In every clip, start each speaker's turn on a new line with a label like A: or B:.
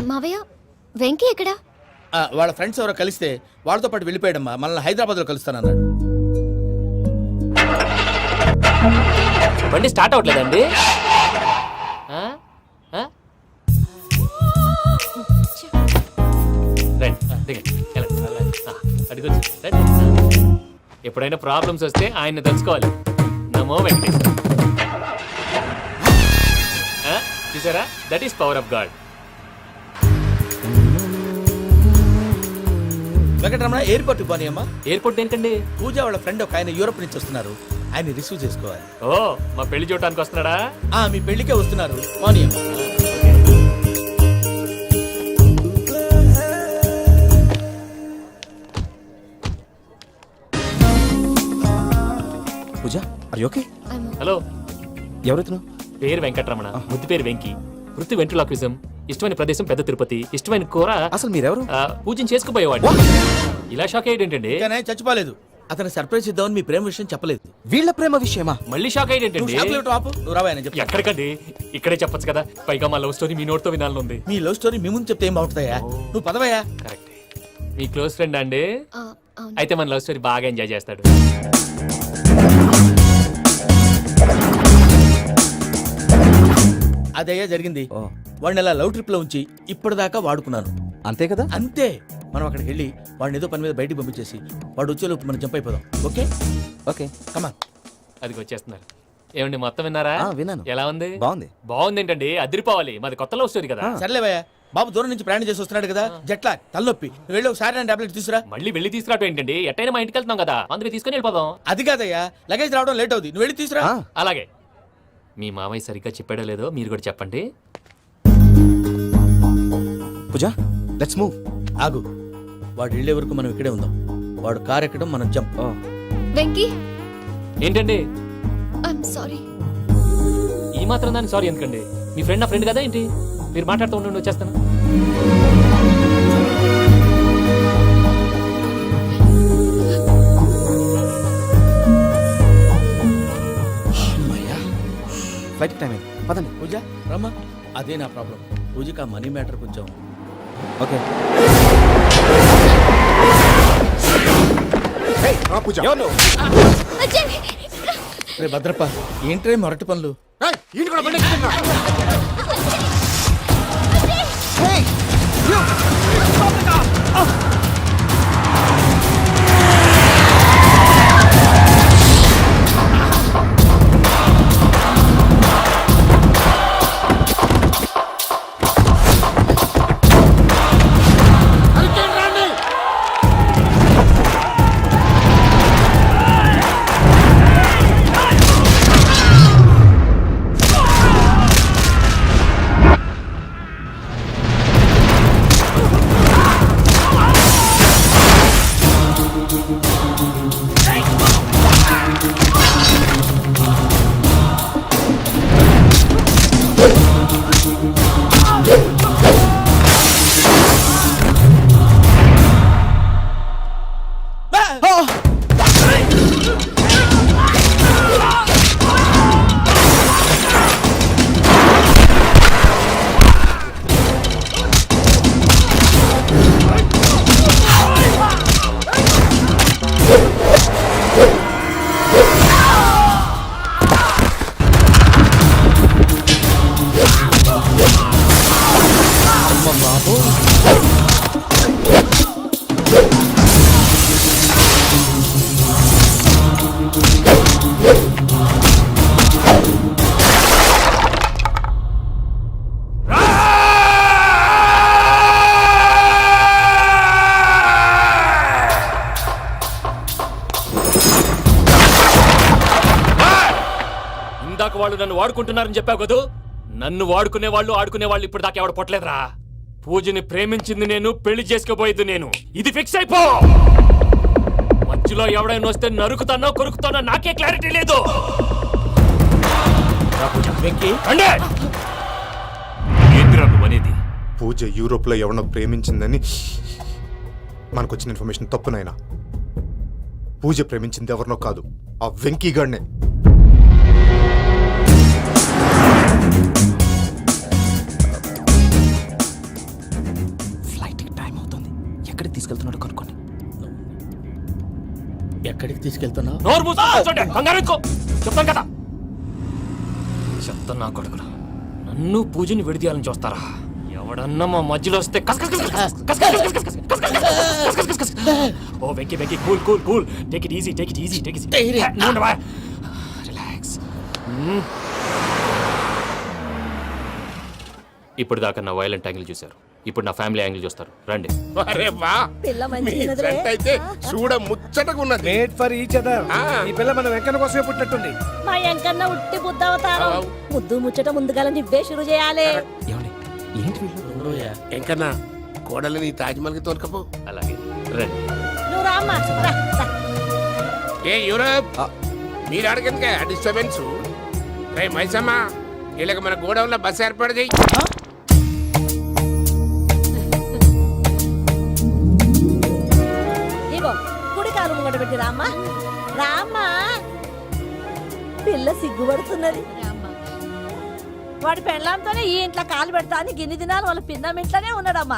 A: మావయ్య వెంకీ ఎక్కడా?
B: వాళ్ళ ఫ్రెండ్స్ ఎవరో కలిస్తే వాళ్ళతో పాటు వెళ్ళిపోయాడమ్మా. మనల్ని హైదరాబాద్లో కలుస్తానన్నాడు.
C: బండి స్టార్ట్ అవ్వట్లేదండి. ఎప్పుడైనా ప్రాబ్లమ్స్ వస్తే ఆయన్ని తెలుసుకోవాలి. నమో వెంకటేశ్వర. చూసారా, that is power of God.
B: Venkataramana airport పోనీ అమ్మా.
C: ఎయిర్పోర్ట్ ఏంటండి?
B: పూజ వాళ్ళ ఫ్రెండ్ ఒక ఆయన యూరోప్ నుంచి వస్తున్నారు. ఆయన రిసీవ్ చేసుకోవాలి.
C: ఓ, మా పెళ్లి చూడటానికి వస్తున్నాడా?
B: మీ పెళ్లికే వస్తున్నారు. పోనీ అమ్మా.
D: పూజ, ఆర్ యు ఓకే?
C: హలో,
D: ఎవరైతును?
C: పేరు వెంకటరమణ, ముద్దు పేరు వెంకి, వృత్తి వెంట్రులాక్విజం, ఇష్టమైన ప్రదేశం పెద్ద తిరుపతి, ఇష్టమైన కూర.
D: అసలు మీరెవరు?
C: పూజను చేసుకుపోయేవాడు. ఇలా షాక్ అయ్యేటండి.
B: కానీ చచ్చిపోలేదు. అతను సర్ప్రైజ్ ఇద్దామని మీ ప్రేమ విషయం చెప్పలేదు.
D: వీళ్ళ ప్రేమ విషయమా?
C: మళ్ళీ షాక్ అయ్యేటండి. ఎక్కడికండి? ఇక్కడే చెప్పొచ్చు కదా. పైగా మా లవ్ స్టోరీ మీ నోట్తో వినాలనుంది.
B: మీ లవ్ స్టోరీ మీ ముందు చెప్తే ఏం బాగుంటుందయ్యా? నువ్వు పదవయ్యా.
C: కరెక్ట్. మీ క్లోజ్ ఫ్రెండ్ అండి? అయితే మన లవ్ స్టోరీ బాగా ఎంజాయ్ చేస్తాడు.
B: అదయ్యా జరిగింది. వాడిని అలా లవ్ ట్రిప్ లో ఉంచి ఇప్పటిదాకా వాడుకున్నాను.
D: అంతే కదా?
B: అంతే. మనం అక్కడికి వెళ్ళి వాడిని ఏదో పని మీద బయటికి పంపించేసి వాడు వచ్చేలోపు మనం జంప్ అయిపోదాం. ఓకే
D: ఓకే,
B: కమాన్.
C: అది వచ్చేస్తున్నారు. ఏమండి, మొత్తం విన్నారా?
D: విన్నాను.
C: ఎలా ఉంది?
D: బాగుంది.
C: బాగుంది ఏంటండి, అదిరిపోవాలి. మాది కొత్త లవ్ స్టోరీ కదా.
B: సర్లేవయ్యా, బాబు దూరం నుంచి ప్రయాణం చేసి వస్తున్నాడు కదా, జట్లా తలనొప్పి. వెళ్ళి ఒకసారి టాబ్లెట్ తీసుకురా.
C: మళ్ళీ వెళ్ళి తీసుకురావటం ఏంటండి? ఎట్టైనా మా ఇంటికి వెళ్తున్నాం కదా, అందుకే తీసుకొని వెళ్ళిపోదాం.
B: అది కాదయ్యా, లగేజ్ రావడం లేట్ అవుతుంది. నువ్వు వెళ్ళి తీసుకురా.
C: అలాగే. మీ మామయ్య సరిగ్గా చెప్పాడో లేదో మీరు కూడా చెప్పండి.
D: పూజ, లెట్స్ మూవ్.
B: ఆగు, వాడు వెళ్ళే వరకు మనం ఇక్కడే ఉందాం. వాడు కార్ ఎక్కడం, మనం జంప్.
A: వెంకీ,
C: ఏంటండి
A: ఐఎమ్ సారీ.
C: ఈ మాత్రం దాన్ని సారీ ఎందుకండి? మీ ఫ్రెండ్ నా ఫ్రెండ్ కదా ఏంటి? మీరు మాట్లాడుతూ ఉండండి, వచ్చేస్తాను.
D: ఫ్లైట్ టైం అయింది, పదండి.
B: పూజ రమ్మా. అదే నా ప్రాబ్లం. పూజకి ఆ మనీ మ్యాటర్ కొంచెం.
D: ఓకే.
B: రే భద్రప్ప, ఏంట్రే మొరటి పనులు?
C: వాళ్ళు నన్ను వాడుకుంటున్నారని చెప్పావు కదూ. నన్ను వాడుకునే వాళ్ళు ఆడుకునే వాళ్ళు ఇప్పుడు దాకా ఎవడు పొట్టలేదురా. పూజని ప్రేమించింది నేను, పెళ్లి చేసుకోబోయేది నేను. ఇది ఫిక్స్ అయిపో. మధ్యలో ఎవడైనా వస్తే నరుకుతానో కొరుకుతానో నాకే క్లారిటీ లేదు. అనేది
E: పూజ యూరోప్ లో ఎవరినో ప్రేమించిందని మనకొచ్చిన ఇన్ఫర్మేషన్ తప్పునైనా. పూజ ప్రేమించింది ఎవరినో కాదు, ఆ వెంకీ గాడినే.
C: నోరు మూసుకొని కూర్చోండి. కంగారు ఎక్కువ చెప్తాను కదా. చెప్తాను నా కొడుకులు, నన్ను పూజని విడిదీయాలని చూస్తారా? ఎవడన్నా మా మధ్యలో వస్తే ఓ Venky Venky, cool cool cool, take it easy, take it easy, take it easy, relax. ఇప్పుడు దాకా నా వైలెంట్ యాంగిల్ చూశారు, ఇప్పుడు నా ఫ్యామిలీ యాంగిల్ చూస్తారు. రండి.
F: అరే వా,
G: పిల్ల
F: మీ
G: మంచిగా
F: జంట అయితే చూడ ముచ్చటగా ఉన్నది.
H: Made for each other.
F: ఆ.
H: ఈ పిల్ల మన వెంకన్న కోసమే పుట్టినట్టుంది.
G: మా ఎంకన్నా ఉట్టి బుద్ధవతారం. ముద్దు ముచ్చట ముందుగా నువ్వే షురు చేయాలి.
D: ఏమండి ఏంటి వీళ్ళు?
F: ఎంకన్నా కోడలిని తాజ్మహల్ కి తోలుకపో.
C: అలాగే రండి.
G: నువ్వు రామ్మా, రా, రా.
F: ఏ యూరప్, మీరు అడగందుకే డిస్టర్బెన్స్. రే మైసమ్మ, వీళ్ళకి మన గోడౌన్లో బస్సు ఏర్పాటు చేయి.
G: ఇగో కుడి కాలు ముంగట పెట్టి రామ్మా, రామ్మా. పిల్ల సిగ్గుపడుతున్నది. వాడి పెళ్ళాంతోనే ఈ ఇంట్లో కాలు పెడతా అని గిన్ని దినాలు వాళ్ళ పిన్నం ఇంట్లోనే ఉన్నాడమ్మా.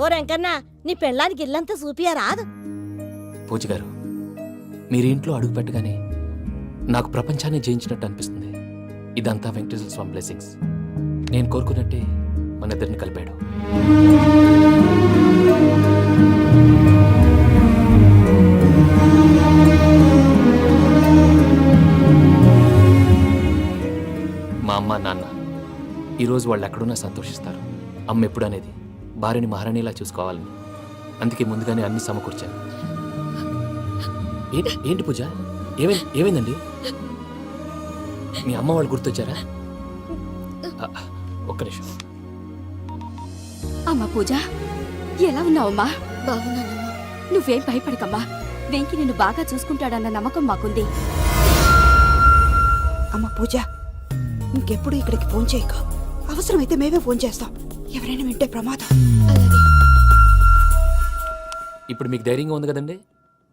G: ఓ వెంకన్న, నీ పెళ్ళానికి ఇల్లంతా చూపియా రాదు.
C: పూజ గారు, మీరు ఇంట్లో అడుగు పెట్టగానే నాకు ప్రపంచాన్ని జయించినట్టు అనిపిస్తుంది. ఇదంతా వెంకటేశ్వర స్వామి బ్లెస్సింగ్స్. నేను కోరుకున్నట్టే మన ఇద్దరిని కలిపాడు. మా అమ్మ నాన్న ఈరోజు వాళ్ళు ఎక్కడున్నా సంతోషిస్తారు. అమ్మ ఎప్పుడు అనేది భార్యని మహారాణిలా చూసుకోవాలని, అందుకే ముందుగానే అన్ని సమకూర్చాను. ఏంటి పూజ, ఏమైందండి? మీ అమ్మ వాళ్ళు గుర్తొచ్చారా? ఒక్క నిమిషం.
I: అమ్మ పూజ, ఎలా ఉన్నావమ్మా?
A: బాగున్నానమ్మా.
I: నువ్వేం భయపడకమ్మా. వెంకి నిన్ను బాగా చూసుకుంటాడన్న నమ్మకం మాకుంది.
J: అమ్మ పూజ, ఇంకెప్పుడు ఇక్కడికి ఫోన్ చేయక. అవసరమైతే మేమే ఫోన్ చేస్తాం. ఎవరైనా వింటే ప్రమాదం.
A: అలాగే.
C: ఇప్పుడు మీకు ధైర్యంగా ఉంది కదండి.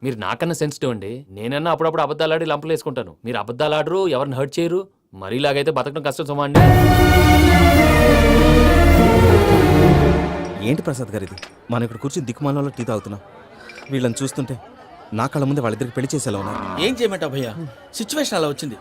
C: మీరు నాకన్నా సెన్సిటివ్ అండి. నేనన్నా అప్పుడప్పుడు అబద్ధాలు ఆడి లంపలు వేసుకుంటాను. మీరు అబద్ధాలు ఆడరు, ఎవరిని హర్ట్ చేయరు. మరి ఇలాగైతే బతకడం కష్టం సుమా అండి.
D: ఏంటి ప్రసాద్ గారు ఇది? మనం ఇక్కడ కూర్చుని దిక్కుమాలలో టీ తాగుతున్నాం. వీళ్ళని చూస్తుంటే నా కళ్ళ ముందే వాళ్ళిద్దరికి పెళ్లి చేసేలా ఉన్నారు.
B: ఏం చేయమంటావు భయ్యా, సిచ్యువేషన్ అలా వచ్చింది.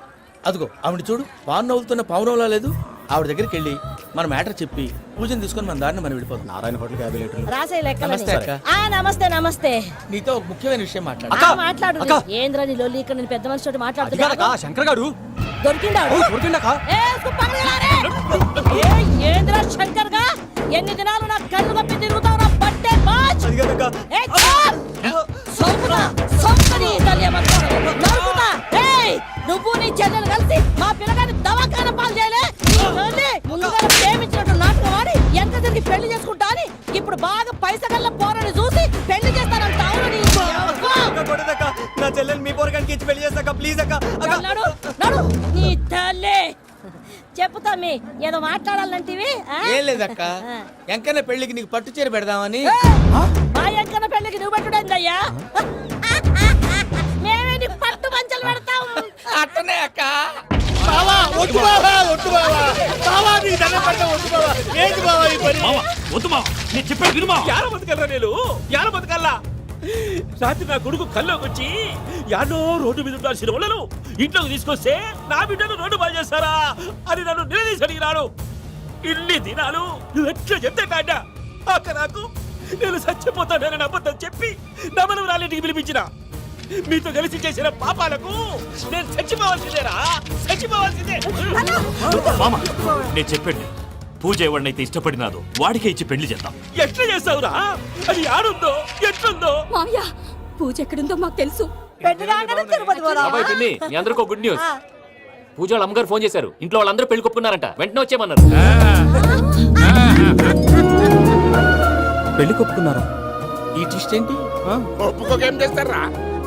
B: అదిగో ఆవిడ చూడు, పావు నవ్వుతున్న పావునవ్వులా లేదు. ఆవిడ దగ్గరికి వెళ్ళి మన మ్యాటర్ చెప్పి పూజను తీసుకొని మన దారిని మనం వెళ్ళిపోతాం.
D: నారాయణ హోటల్ 50 లీటర్లు.
G: రాసే
B: నమస్తే అక్క.
G: నమస్తే నమస్తే.
B: నీతో ఒక ముఖ్యమైన విషయం మాట్లాడాలి.
G: మాట్లాడు. ఏంద్రా నీ లొల్లి? ఇక్కడ నేను పెద్ద మనిషితో మాట్లాడుతున్నా.
D: శంకర్ గారు
G: దొరికిందాడు. ఏంద్రా శంకర్ గా? ఎన్ని దినాలు నా కళ్ళు కప్పి తిరుగుతావు నా బట్టే బాచ్. నువ్వు నీ చెల్లెలు కలిసి మా పిల్లగాని దవాఖాన పాలు చేయలే. ముందుగా ప్రేమించినట్టు నాటకం ఆడి ఎంత తిరిగి పెళ్లి చేసుకుంటా అని ఇప్పుడు బాగా పైసగల్ల పోరని చూసి పెళ్లి చేస్తానంట.
D: నా చెల్లెలు మీ పోరగానికి ఇచ్చి పెళ్లి చేస్తాక ప్లీజ్ అక్క.
G: నడు నడు నీ తల్లి. చెప్పుతా మీ ఏదో మాట్లాడాలంటివి.
B: ఏం లేదక్క, ఎంకన్న పెళ్లికి నీకు పట్టు చీర పెడదామని.
G: మా ఎంకన్న పెళ్లికి నువ్వు పెట్టుడేందయ్యా? మేమే నీకు పట్టు పంచలు పెడతాం.
B: అట్టనే అక్క.
K: రాత్రి నా కొడుకు కల్లోకి వచ్చి యాడో రోడ్డు మీద ఉండాల్సిన వాళ్ళను ఇంట్లోకి తీసుకొస్తే నా బిడ్డను రోడ్డు బాగా చేస్తారా అని నన్ను నిలదీసి అడిగినాడు. ఇన్ని దినాలు నువ్వు ఎట్లా చెప్తే కాట అక్క నాకు నేను చచ్చిపోతానని అబద్ధం చెప్పి నమ్మను రాలేటికి పిలిపించిన. మీతో కలిసి చేసిన పాపాలకు నేను చచ్చిపోవాల్సిందేరా, చచ్చిపోవాల్సిందే.
C: మామ, నేను చెప్పండి, పూజ ఎవరినైతే ఇష్టపడినాదో వాడికే ఇచ్చి పెళ్లి చేద్దాం.
K: ఎట్లా చేస్తావురా? అది ఆడుందో ఎట్లుందో.
I: మామయ్య, పూజ ఎక్కడుందో మాకు తెలుసు.
G: పెళ్లి కాగానే తిరుపతి పోదామా?
C: బాబాయ్ పిన్ని, మీ అందరికీ గుడ్ న్యూస్. పూజ వాళ్ళ అమ్మగారు ఫోన్ చేశారు. ఇంట్లో వాళ్ళందరూ పెళ్లి కొప్పుకున్నారంట. వెంటనే వచ్చేయమన్నారు.
D: పెళ్లి కొప్పుకున్నారా?
B: ఈ ట్విస్ట్ ఏంటి?
F: ఒప్పుకోకేం చేస్తారా?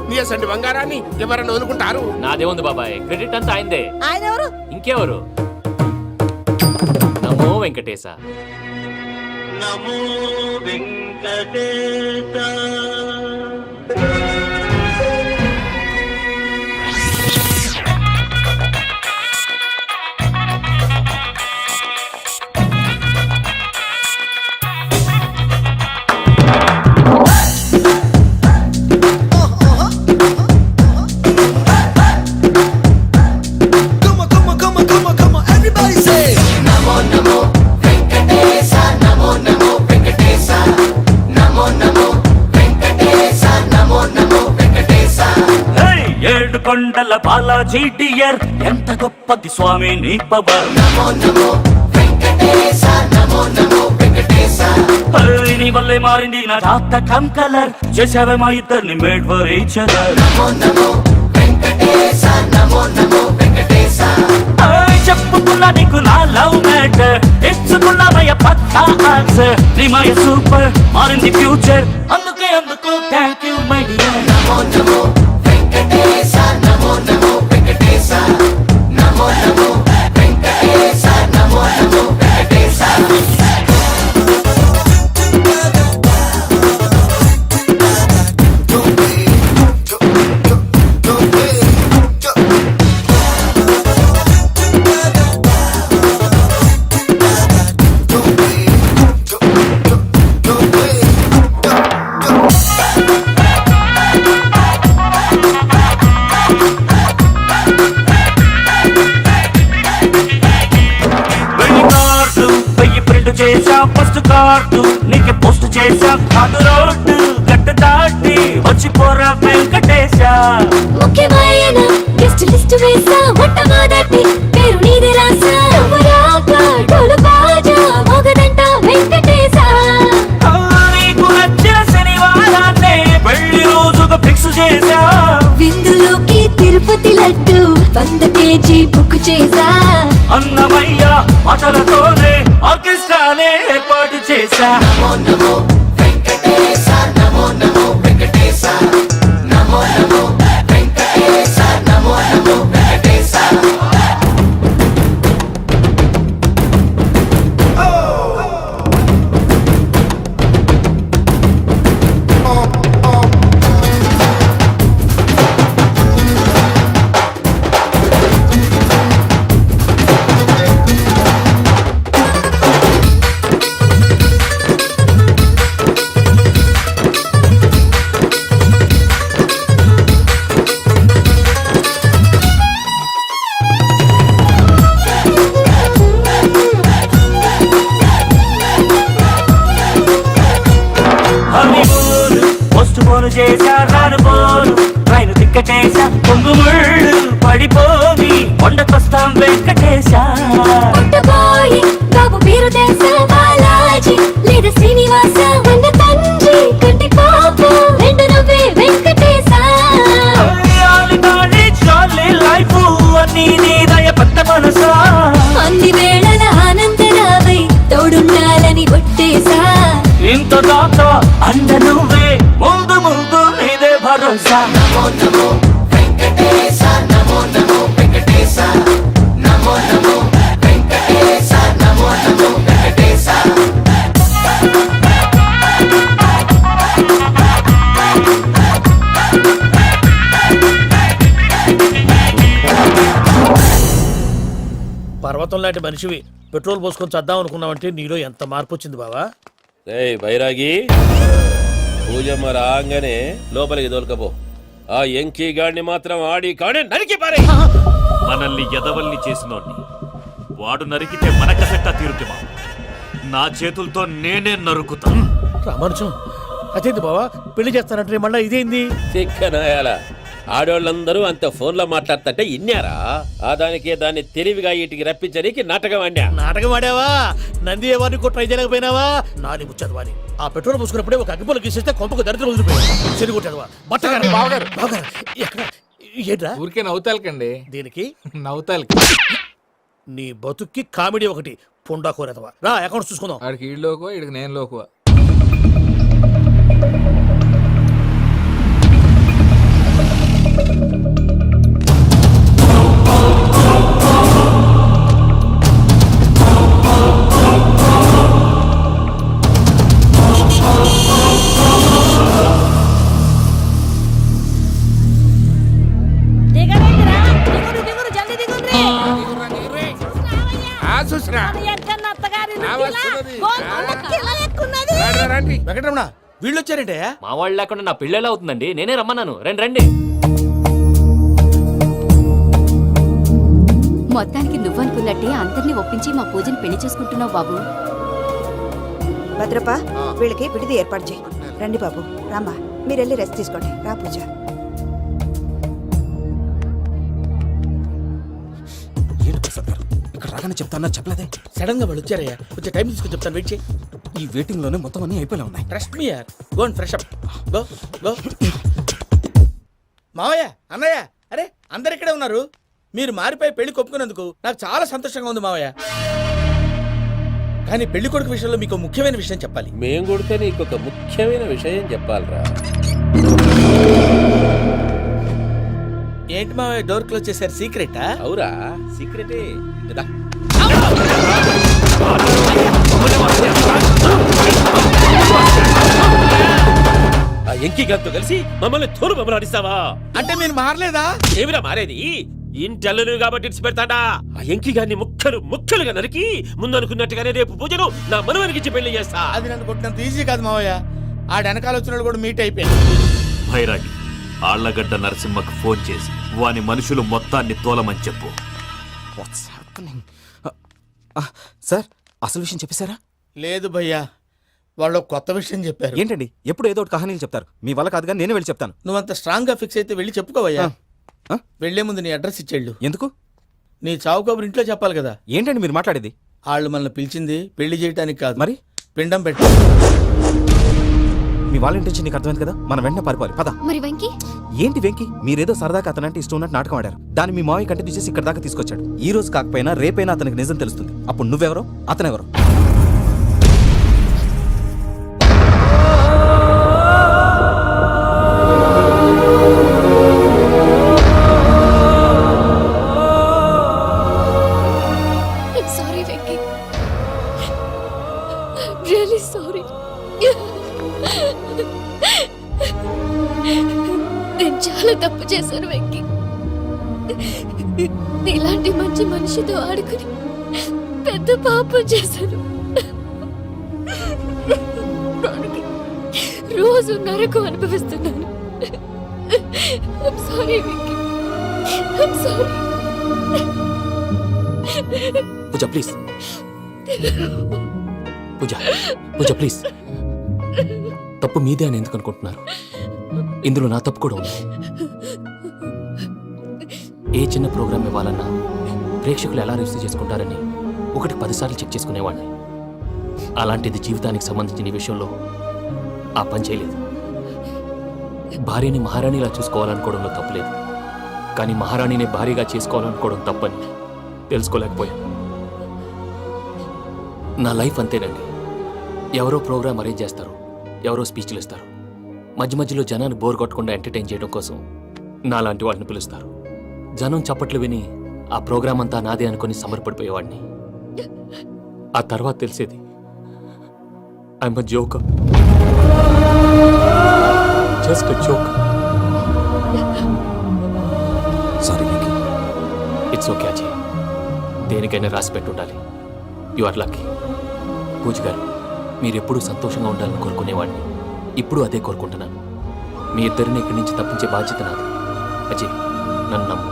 F: నీ అసంటి బంగారాన్ని ఎవరైనా వదులుకుంటారు?
C: నాదేముంది బాబాయ్, క్రెడిట్ అంతా ఆయనదే.
G: ఆయన ఎవరు?
C: ఇంకెవరు? నమో వెంకటేశ.
K: నమో వెంకటేశ. కొండల బాలాజీ డియర్ ఎంత గొప్పది స్వామి నీ పవర్ నీ వల్లే మారింది నా జాతకం కలర్ చేసావే మా ఇద్దరిని మేడ్ ఫర్ ఈచ్ అదర్ చెప్పుకున్నా నీకు నా లవ్ మ్యాటర్ ఇచ్చుకున్నామయ్య పక్కా ఆన్సర్ నీ మయ సూపర్ మారింది ఫ్యూచర్ అందుకు థ్యాంక్ యూ మై డియర్ చేసా ఫస్ట్ కార్డు నీకు పోస్ట్ చేసా కాదు రోడ్డు గట్టు దాటి వచ్చి పోరా వెంకటేశ
A: ముఖ్యమైన గెస్ట్ లిస్ట్ వేసా మొట్టమొదటి పేరు నీది రాసా డోలు బాజా మోగదంట వెంకటేశ
K: నీకు నచ్చిన శనివారాన్నే పెళ్లి రోజుగా ఫిక్స్ చేసా
A: విందులోకి తిరుపతి లడ్డు 100 కేజీ బుక్ చేసా
K: అన్నమయ్య మాటలతోనే ఆర్కెస్ట్రానే ఏర్పాటు చేశా చేశా రాను పోను రైలు తిక్కటేశా పొంగుముళ్ళు పడిపోని కొండకొస్తాం వెంకటేశ
A: బాబు పేరు దేశా బాలాజీ లేదా శ్రీనివాస వన్న తండ్రి కంటి పాప రెండు నవ్వే వెంకటేశ
K: లైఫ్ అన్ని నీదయ పెద్ద మనసా
A: అన్ని వేళల ఆనందరావై తోడుండాలని ఒట్టేశా
K: ఇంత దాకా అండ నువ్వే ముందు ముందు నీదే భరోసా
B: పర్వతం లాంటి మనిషివి పెట్రోల్ పోసుకొని చద్దాం అనుకున్నావంటే నీలో ఎంత మార్పు వచ్చింది బావా.
L: ఏయ్ బైరాగి పూజమ్మ రాగానే లోపలికి దొరకపో ఆ ఎంకీ గాడిని మాత్రం ఆడి కానీ నరికి పారే.
K: మనల్ని ఎదవల్ని చేసినోడ్ని వాడు నరికితే మనకసెట్టా తీరుతుమా నా చేతులతో నేనే నరుకుతా.
B: రామానుజం అదేంది బావా పెళ్లి చేస్తానంటే మళ్ళీ ఇదేంది
L: తిక్కనాయాల ఆడోళ్ళందరూ అంత ఫోన్లో మాట్లాడుతుంటే ఇన్నారా ఆ దానికే దాన్ని తెలివిగా ఇటుకి రప్పించడానికి నాటకం ఆడా.
B: నాటకం ఆడావా నంది ఎవరిని కూడా ట్రై చేయలేకపోయినావా నాది ముచ్చదు వాని ఆ పెట్రోల్ పోసుకున్నప్పుడే ఒక అగ్గిపొల గీసేస్తే కొంపకు దరిద్రం వదిలిపోయాడు చెరుగుంటాడువా బట్ట బావగారు ఎక్కడ ఏంట్రా
M: ఊరికే నవ్వుతాలకండి
B: దీనికి
M: నవ్వుతాలకి
B: నీ బతుక్కి కామెడీ ఒకటి పుండా కోరేదవా రా అకౌంట్స్ చూసుకుందాం
M: ఆడికి ఈడు లోకువ ఈడికి నేను లోకువ
B: వెంకటరమణ వీళ్ళు వచ్చారంటే
C: మా వాళ్ళు లేకుండా నా పెళ్ళేలా అవుతుందండి నేనే రమ్మన్నాను రండి రండి.
I: మొత్తానికి నువ్వనుకున్నట్టే అందరినీ ఒప్పించి మా పూజని పెళ్లి చేసుకుంటున్నావు బాబు.
J: భద్రప వీళ్ళకి విడిది ఏర్పాటు చేయి. రండి బాబు రామ్మా మీరు వెళ్ళి రెస్ట్ తీసుకోండి రా పూజ.
D: త్వరగానే చెప్తాను చెప్పలేదే.
B: సడన్ గా వాళ్ళు వచ్చారయ్యా, కొంచెం టైం తీసుకొని చెప్తాను, వెయిట్ చేయి.
D: ఈ వెయిటింగ్ లోనే మొత్తం అన్ని అయిపోయినా ఉన్నాయి.
B: ట్రస్ట్ మీ యార్, go and fresh up. Go go. మావయ్య, అన్నయ్య, అరే అందరు ఇక్కడే ఉన్నారు. మీరు మారిపోయి పెళ్లి కొప్పుకున్నందుకు నాకు చాలా సంతోషంగా ఉంది మావయ్య. కానీ పెళ్లి కొడుకు విషయంలో మీకు ముఖ్యమైన విషయం చెప్పాలి.
L: మేం కొడితే నీకు ఒక ముఖ్యమైన విషయం చెప్పాలిరా.
B: ఏంటి మావయ్య డోర్ క్లోజ్ చేశారు, సీక్రెటా?
L: అవురా, సీక్రెటే. కదా ఆ ఎంకి గారితో కలిసి మమ్మల్ని తోలు బొమ్మలాడిస్తావా?
B: అంటే మీరు మారలేదా?
L: ఏమిరా మారేది? ఇంటల్లును కాబట్టి ఇడిచి పెడతాడా? ఆ ఎంకి గారిని ముక్కలు ముక్కలుగా నరికి ముందు అనుకున్నట్టుగానే రేపు పూజను నా మనవనికిచ్చి పెళ్లి చేస్తా.
B: అది నన్ను కొట్టినంత ఈజీ కాదు మావయ్య. ఆ వెనకాల వచ్చిన కూడా మీట్ అయిపోయింది.
K: భైరాగి ఆళ్లగడ్డ నరసింహకు ఫోన్ చేసి వాని మనుషులు మొత్తాన్ని తోలమని చెప్పు.
D: సార్, అసలు విషయం చెప్పేశారా?
B: లేదు భయ్యా, వాళ్ళు ఒక కొత్త విషయం చెప్పారు.
D: ఏంటండి ఎప్పుడు ఏదో ఒకటి కహానీలు చెప్తారు. మీ వల్ల కాదుగా, నేనే వెళ్ళి చెప్తాను.
B: నువ్వంత స్ట్రాంగ్ గా ఫిక్స్ అయితే వెళ్ళి చెప్పుకోవయ్యా. వెళ్లే ముందు నీ అడ్రస్ ఇచ్చేళ్ళు.
D: ఎందుకు?
B: నీ చావు కబురు ఇంట్లో చెప్పాలి కదా.
D: ఏంటండి మీరు మాట్లాడేది?
B: వాళ్ళు మనల్ని పిలిచింది పెళ్లి చేయడానికి కాదు,
D: మరి
B: పిండం పెట్టి.
D: మీ వాళ్ళ ఇంటి నీకు అర్థమైంది కదా, మనం వెంటనే పారిపోవాలి. పద.
I: మరి వెంకీ?
D: ఏంటి వెంకి? మీరేదో సరదాగా అతనంటే ఇష్టం ఉన్నట్టు నాటకం ఆడారు. దాన్ని మీ మావయ్య కంటిన్యూ చేసి ఇక్కడ దాకా తీసుకొచ్చాడు. ఈ రోజు కాకపోయినా రేపైనా అతనికి నిజం తెలుస్తుంది. అప్పుడు నువ్వెవరో అతనెవరో.
I: Sorry Venky, really sorry. నేను చాలా తప్పు చేశాను వెంకీ. ఇలాంటి మంచి మనిషితో ఆడుకుని పెద్ద పాపం చేశాను. రోజు నరకం అనుభవిస్తున్నాను. I'm sorry Venky, I'm sorry.
C: Pooja please, Pooja Pooja please. తప్పు మీదే అని ఎందుకు అనుకుంటున్నారు? ఇందులో నా తప్పు కూడా ఉంది. ఏ చిన్న ప్రోగ్రామ్ ఇవ్వాలన్నా ప్రేక్షకులు ఎలా రిసీవ్ చేసుకుంటారని 1-10 సార్లు చెక్ చేసుకునేవాడిని. అలాంటిది జీవితానికి సంబంధించిన ఈ విషయంలో ఆ పని చేయలేదు. భార్యని మహారాణిలా చూసుకోవాలనుకోవడంలో తప్పులేదు, కానీ మహారాణిని భార్యగా చేసుకోవాలనుకోవడం తప్పని తెలుసుకోలేకపోయాను. నా లైఫ్ అంతేనండి. ఎవరో ప్రోగ్రామ్ అరేంజ్ చేస్తారు, ఎవరో స్పీచ్లు ఇస్తారు. మధ్య మధ్యలో జనాన్ని బోర్ కొట్టకుండా ఎంటర్టైన్ చేయడం కోసం నాలాంటి వాళ్ళని పిలుస్తారు. జనం చప్పట్లు విని ఆ ప్రోగ్రామ్ అంతా నాదే అనుకుని సమర్పడిపోయేవాడిని. ఆ తర్వాత తెలిసేది I'm a joker, just a joker.
D: Sorry Venky.
C: It's okay Ajay, దేనికైనా రాసి పెట్టుండాలి. You are lucky. పూజ గారు, మీరెప్పుడూ సంతోషంగా ఉండాలని కోరుకునేవాడిని. ఇప్పుడు అదే కోరుకుంటున్నాను. మీ ఇద్దరిని ఇక్కడి నుంచి తప్పించే బాధ్యత నాది. అజయ్, నన్ను నమ్ము.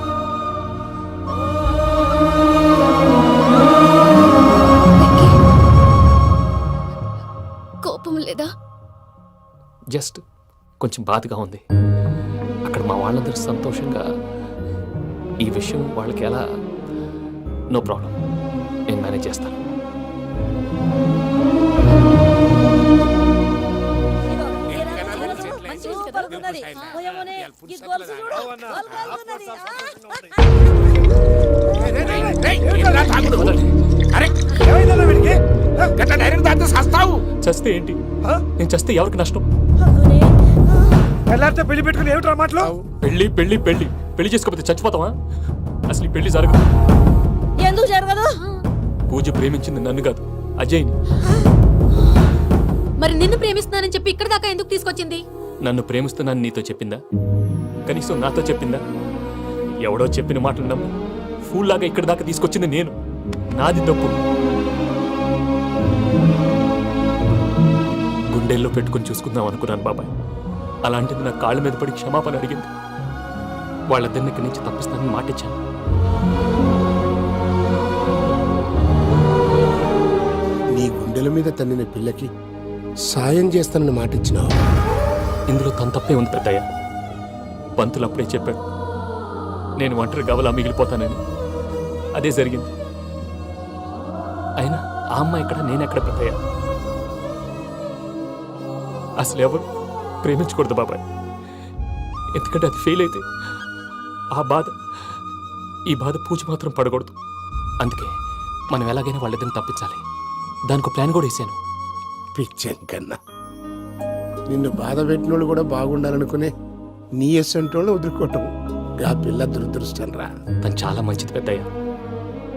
I: కోపం లేదా?
C: జస్ట్ కొంచెం బాధగా ఉంది. అక్కడ మా వాళ్ళందరూ సంతోషంగా ఈ విషయం వాళ్ళకి ఎలా. నో ప్రాబ్లం, నేను మేనేజ్ చేస్తాను. చస్తే ఏంటి? నేను చస్తే ఎవరికి నష్టం?
H: పెళ్ళారితో పెళ్లి పెట్టుకుని ఏమిట్రా మాటలు?
C: పెళ్లి పెళ్లి పెళ్లి పెళ్లి చేసుకోకపోతే చచ్చిపోతావా? అసలు ఈ పెళ్లి జరగదు.
G: ఎందుకు జరగదు?
C: పూజ ప్రేమించింది నన్ను కాదు, అజయ్ని.
I: మరి నిన్ను ప్రేమిస్తున్నానని చెప్పి ఇక్కడ దాకా ఎందుకు తీసుకొచ్చింది?
C: నన్ను ప్రేమిస్తున్నాను నీతో చెప్పిందా? కనీసం నాతో చెప్పిందా? ఎవడో చెప్పిన మాటలు నమ్ము ఫూల్ లాగా ఇక్కడ దాకా తీసుకొచ్చింది నేను. నాది తప్పు. గుండెల్లో పెట్టుకుని చూసుకుందాం అనుకున్నాను బాబాయ్. అలాంటిది నా కాళ్ళ మీద పడి క్షమాపణ అడిగింది. వాళ్ళిద్దరిని ఇక్కడి నుంచి తప్పిస్తానని మాటిచ్చాను.
F: నీ గుండెల మీద తన్నిన పిల్లకి సాయం చేస్తానని మాటిచ్చినావు.
C: ఇందులో తన తప్పే ఉంది పెద్దయ్య. పంతులు అప్పుడే చెప్పాడు, నేను ఒంటరి గవలా మిగిలిపోతానని. అదే జరిగింది. అమ్మ ఎక్కడ నేనెక్కడ పెద్దయ్యా? అసలు ఎవరు ప్రేమించకూడదు బాబాయ్, ఎందుకంటే అది ఫెయిల్ అయితే ఈ బాధ పూజ మాత్రం పడకూడదు. అందుకే మనం ఎలాగైనా వాళ్ళిద్దరిని తప్పించాలి. దానికి ప్లాన్ కూడా వేసాను.
F: పిచ్చంకన్నా నిన్ను బాధ పెట్టినోళ్ళు కూడా బాగుండాలనుకునే నీ ఎస్సంటోళ్ళు వదులుకోవటం ఆ పిల్ల దురదృష్టం రా.
C: తను చాలా మంచిది పెద్దయ్య.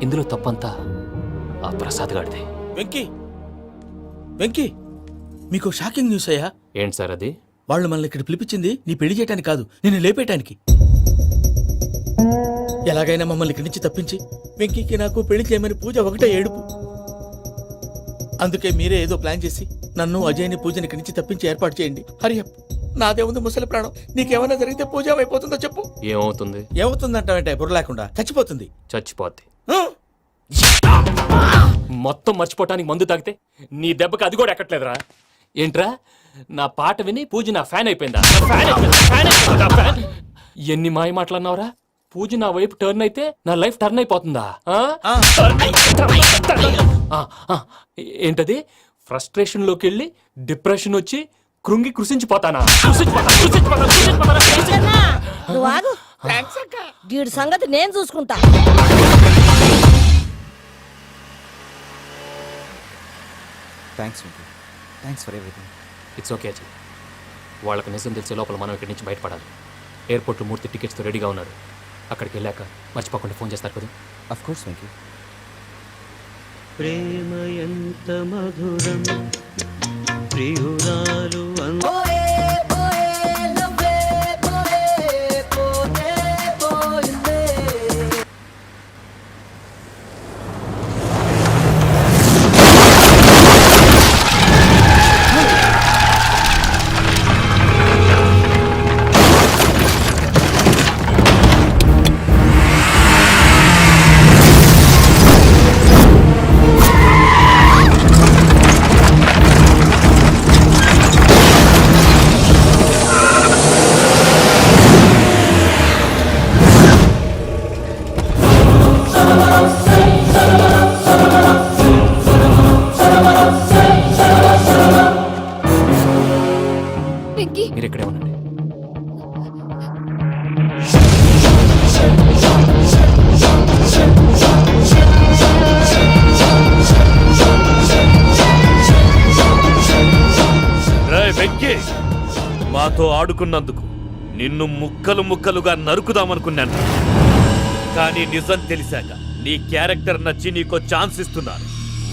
C: ఇందులో తప్పంతా ఆ ప్రసాద్ గాడిదే.
B: వెంకీ మీకు షాకింగ్ న్యూస్ అయ్యా.
C: ఏంటి సార్ అది?
B: వాళ్ళు మనల్ని ఇక్కడ పిలిపించింది నీ పెళ్లి చేయడానికి కాదు, నిన్ను లేపేయటానికి. ఎలాగైనా మమ్మల్ని ఇక్కడి నుంచి తప్పించి వెంకీకి నాకు పెళ్లి చేయమని పూజ ఒకటే ఏడుపు. అందుకే మీరే ఏదో ప్లాన్ చేసి నన్ను అజయ్ని పూజని ఇక్కడి నుంచి తప్పించి ఏర్పాటు చేయండి. హరియప్, నాదే ఉంది ముసలి ప్రాణం. నీకేమైనా జరిగితే పూజ అయిపోతుందో చెప్పు.
C: ఏమవుతుంది?
B: ఏమవుతుందంటావంటే బుర్ర లేకుండా చచ్చిపోతుంది.
C: చచ్చిపోద్ది. మొత్తం మర్చిపోవటానికి మందు తాగితే నీ దెబ్బకి అది కూడా ఎక్కట్లేదురా. ఏంట్రా, నా పాట విని పూజ నా ఫ్యాన్ అయిపోయిందా? ఎన్ని మాయ మాటలన్నావురా? పూజ నా వైపు టర్న్ అయితే నా లైఫ్ టర్న్ అయిపోతుందా? ఏంటది? ఫ్రస్ట్రేషన్ లోకి వెళ్ళి డిప్రెషన్ వచ్చి కృంగి కృషించిపోతానా?
G: నువ్వు ఆగు. వీడి సంగతి నేను చూసుకుంటా.
D: Thanks for everything.
C: It's okay Ajay. వాళ్ళకి నిజం తెలిసే లోపల మనం ఇక్కడి నుంచి బయటపడాలి. ఎయిర్పోర్ట్లో 3 టికెట్స్తో రెడీగా ఉన్నారు. అక్కడికి వెళ్ళాక మర్చిపోకుండా ఫోన్ చేస్తారు కదా?
D: Of course Venky.
K: ప్రేమ ఎంత మధురం ప్రియురాలు
C: మీరు ఇక్కడే ఉండండి.
L: వెంకీ, మాతో ఆడుకున్నందుకు నిన్ను ముక్కలు ముక్కలుగా నరుకుదామనుకున్నాను. కానీ నిజం తెలిసాక నీ క్యారెక్టర్ నచ్చి నీకో ఛాన్స్ ఇస్తున్నాను.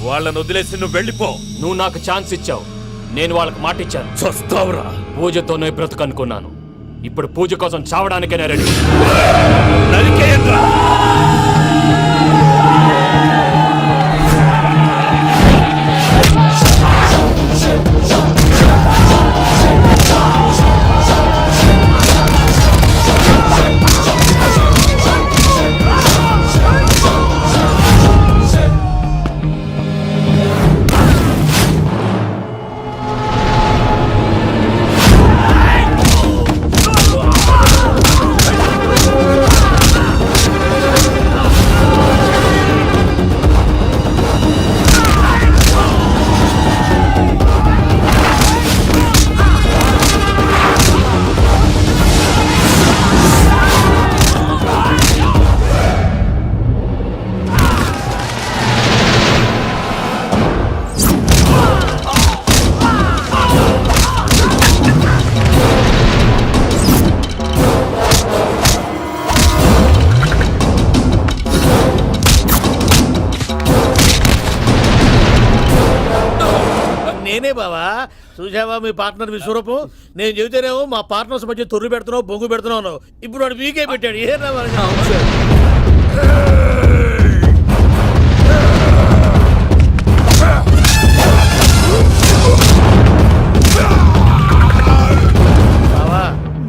L: వాళ్ళను వదిలేసి నువ్వు వెళ్ళిపో.
C: నువ్వు నాకు ఛాన్స్ ఇచ్చావు, నేను వాళ్ళకి మాట ఇచ్చాను.
L: చస్తావురా.
C: పూజతోనే బ్రతుకనుకున్నాను. ఇప్పుడు పూజ కోసం చావడానికైనా రెడీ.
L: నరికేయండ్రా.
B: నేనే బావా. చూసావా మీ పార్ట్నర్ విశ్వరూపం? నేను చెబితేనేమో మా పార్ట్నర్స్ మధ్య తొర్రు పెడుతున్నావు, బొంగు పెడుతున్నావు. ఇప్పుడు వాడు వీకే పెట్టాడు. ఏ బావా,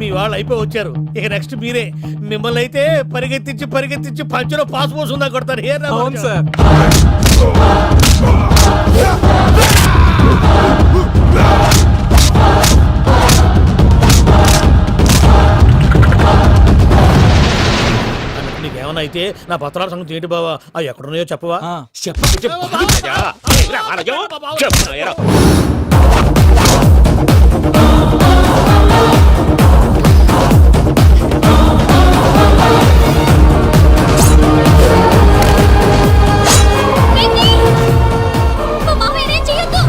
B: మీ వాళ్ళు అయిపోయి వచ్చారు. ఇక నెక్స్ట్ మీరే. మిమ్మల్ని అయితే పరిగెత్తించి పంచులో పాస్ పోసుందా కొడతారు. ఏ
M: సార్.
B: నీకేమన్నా అయితే నా పత్రాల సంగతి ఏంటి బావా? అవి ఎక్కడున్నాయో చెప్పవా?
C: చెప్ప
K: రామరాజు, చెప్పరా ఎరా?
A: మా మామయ్య ఏం చేయొద్దు.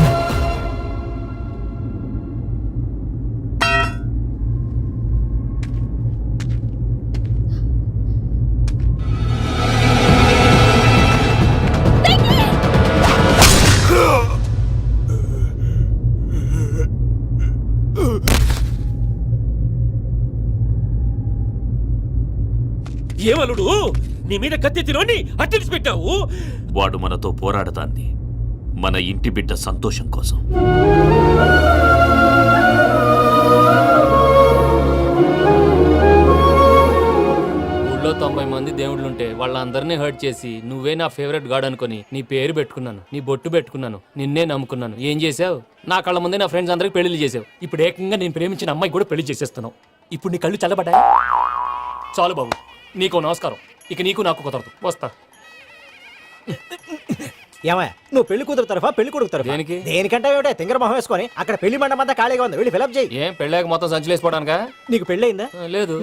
K: ఏమలుడు, నీ మీద కత్తెత్తిలోని అట్టడిచి పెట్టావు.
L: వాడు మనతో పోరాడతాంది మన ఇంటి బిడ్డ సంతోషం కోసం.
C: ఊళ్ళో 90 మంది దేవుళ్ళుంటే వాళ్ళందరినీ హర్ట్ చేసి నువ్వే నా ఫేవరెట్ గాడ్ అనుకుని నీ పేరు పెట్టుకున్నాను, నీ బొట్టు పెట్టుకున్నాను, నిన్నే నమ్ముకున్నాను. ఏం చేసావు? నా కళ్ళ ముందే నా ఫ్రెండ్స్ అందరికి పెళ్లి చేసావు. ఇప్పుడు ఏకంగా నేను ప్రేమించిన అమ్మాయి కూడా పెళ్లి చేసేస్తున్నావు. ఇప్పుడు నీ కళ్ళు చల్లబడ్డాయి. చాలు బాబు, నీకు నమస్కారం. ఇక నీకు నాకు కుదరదు. వస్తా.
B: ఏమయ్య, నువ్వు పెళ్లి కూతురు తరఫా పెళ్లి కొడుకు తరఫా?
C: దేనికి?
B: దేనికంటే ఏమిటే తింగర మొహం వేసుకొని అక్కడ పెళ్లి మండపం అంతా ఖాళీగా ఉంది, వెళ్ళి ఫిలప్ చేయి.
C: ఏం పెళ్ళాక మొత్తం సంచలేసిపోవడానికా?
B: నీకు పెళ్ళయిందా?
C: లేదు.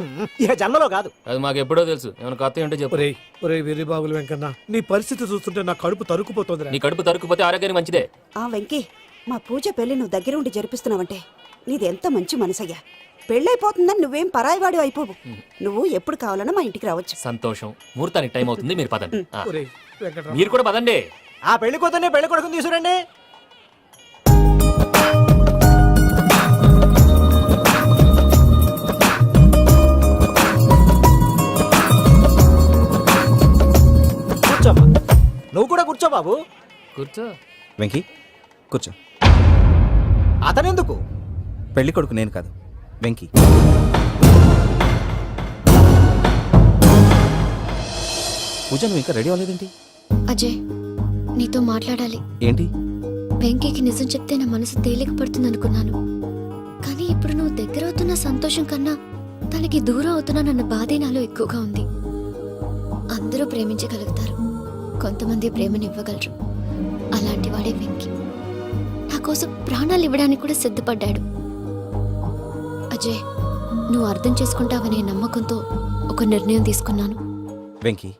B: ఇక జన్మలో కాదు.
C: అది మాకు ఎప్పుడో తెలుసు. ఏమైనా కొత్త ఉంటే చెప్పు.
H: ఒరే వీరిబాబులు వెంకన్న, నీ పరిస్థితి చూస్తుంటే నా కడుపు తరుక్కుపోతుంది.
C: నీ కడుపు తరుక్కుపోతే ఆరోగ్యానికి మంచిదే.
J: ఆ వెంకీ, మా పూజ పెళ్లి నువ్వు దగ్గరుండి జరిపిస్తున్నావంటే నీది ఎంత మంచి మనసయ్యా. పెళ్ళైపోతుందని నువ్వేం పరాయివాడు అయిపోవు. నువ్వు ఎప్పుడు కావాలన్నా మా ఇంటికి రావచ్చు.
C: సంతోషం. ముహూర్తానికి టైం అవుతుంది, మీరు పదండి. ఆ.
H: ఒరేయ్ వెంకట్రావు,
C: మీరు కూడా పదండి.
B: ఆ పెళ్లి కూతుర్ని పెళ్లి కొడుకుని తీసుకురండి. కూర్చోమ్మా. నువ్వు కూడా కూర్చో బాబు.
C: కూర్చో.
D: వెంకీ కూర్చో.
B: అతనెందుకు?
D: పెళ్లి కొడుకు నేను కాదు, వెంకీ. పూజ, నువ్వు ఇంకా రెడీ అవ్వలేదేంటి?
A: అజయ్, నీతో మాట్లాడాలి.
D: ఏంటి?
A: వెంకీకి నిజం చెప్తే నా మనసు తేలిక పడుతుంది అనుకున్నాను. కానీ ఇప్పుడు నువ్వు దగ్గర అవుతున్న సంతోషం కన్నా తనకి దూరం అవుతున్నా బాధే నాలో ఎక్కువగా ఉంది. అందరూ ప్రేమించగలుగుతారు, కొంతమంది ప్రేమనివ్వగలరు. అలాంటి వాడే వెంకీ. నా కోసం ప్రాణాలు ఇవ్వడానికి కూడా సిద్ధపడ్డాడు. అజయ్, నువ్వు అర్థం చేసుకుంటావనే నమ్మకంతో ఒక నిర్ణయం తీసుకున్నాను.
D: వెంకీ,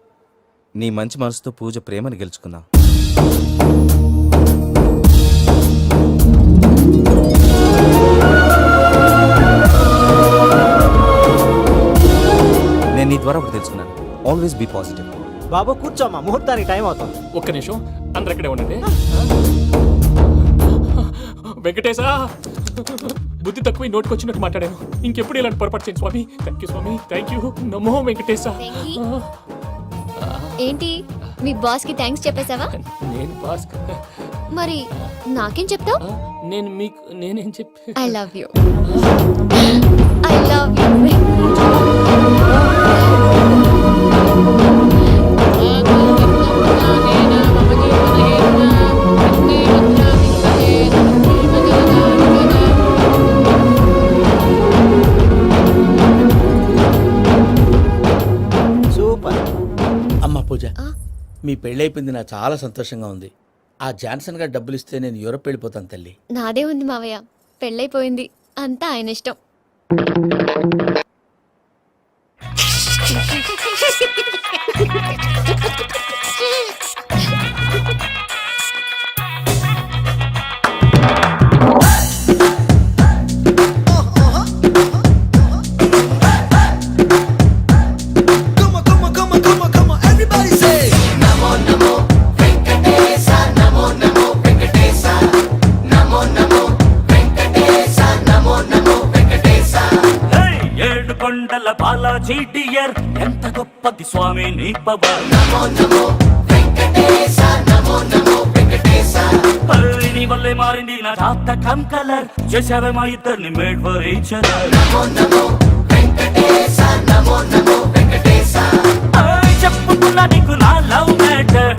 D: నీ మంచి మనసుతో పూజ ప్రేమని గెలుచుకున్నావు. నేను నీ ద్వారా ఒకటి తెలుసుకున్నాను. Always be positive.
B: బాబు కూర్చోమ్మా, ముహూర్తానికి టైం అవుతుంది.
C: ఒక్క నిమిషం, అందరు ఇక్కడే ఉండండి. వెంకటేశా, బుద్ధి తక్కువ నోటికి వచ్చినట్టు మాట్లాడాను. ఇంకెప్పుడు ఇలాంటి పొరపాటు చేయండి స్వామి. థ్యాంక్ యూ స్వామి, థ్యాంక్ యూ. నమో వెంకటేశా.
A: ఏంటి, మీ బాస్ కి థ్యాంక్స్ చెప్పేశావా?
C: నేను బాస్.
A: మరి నాకేం చెప్తావు?
C: నేను మీకు నేనేం చెప్పి?
A: I love you. I love you.
B: Super.
N: అమ్మ పూజ, మీ పెళ్ళైపోయింది, నాకు చాలా సంతోషంగా ఉంది. ఆ జాన్సన్ గారు డబ్బులు ఇస్తే నేను యూరప్ వెళ్ళిపోతాను తల్లి.
A: నాదే ఉంది మావయ్య, పెళ్ళైపోయింది, అంతా ఆయన ఇష్టం.
K: కొండల బాలాజీ డియర్, ఎంత గొప్పది స్వామి నీ పవర్. నీ వల్లే మారింది నా జాతకం కలర్. చేసావే మా ఇద్దరిని మేడ్ ఫర్ ఈచ్ అదర్. చెప్పుకున్నా నీకు నా లవ్ మ్యాటర్.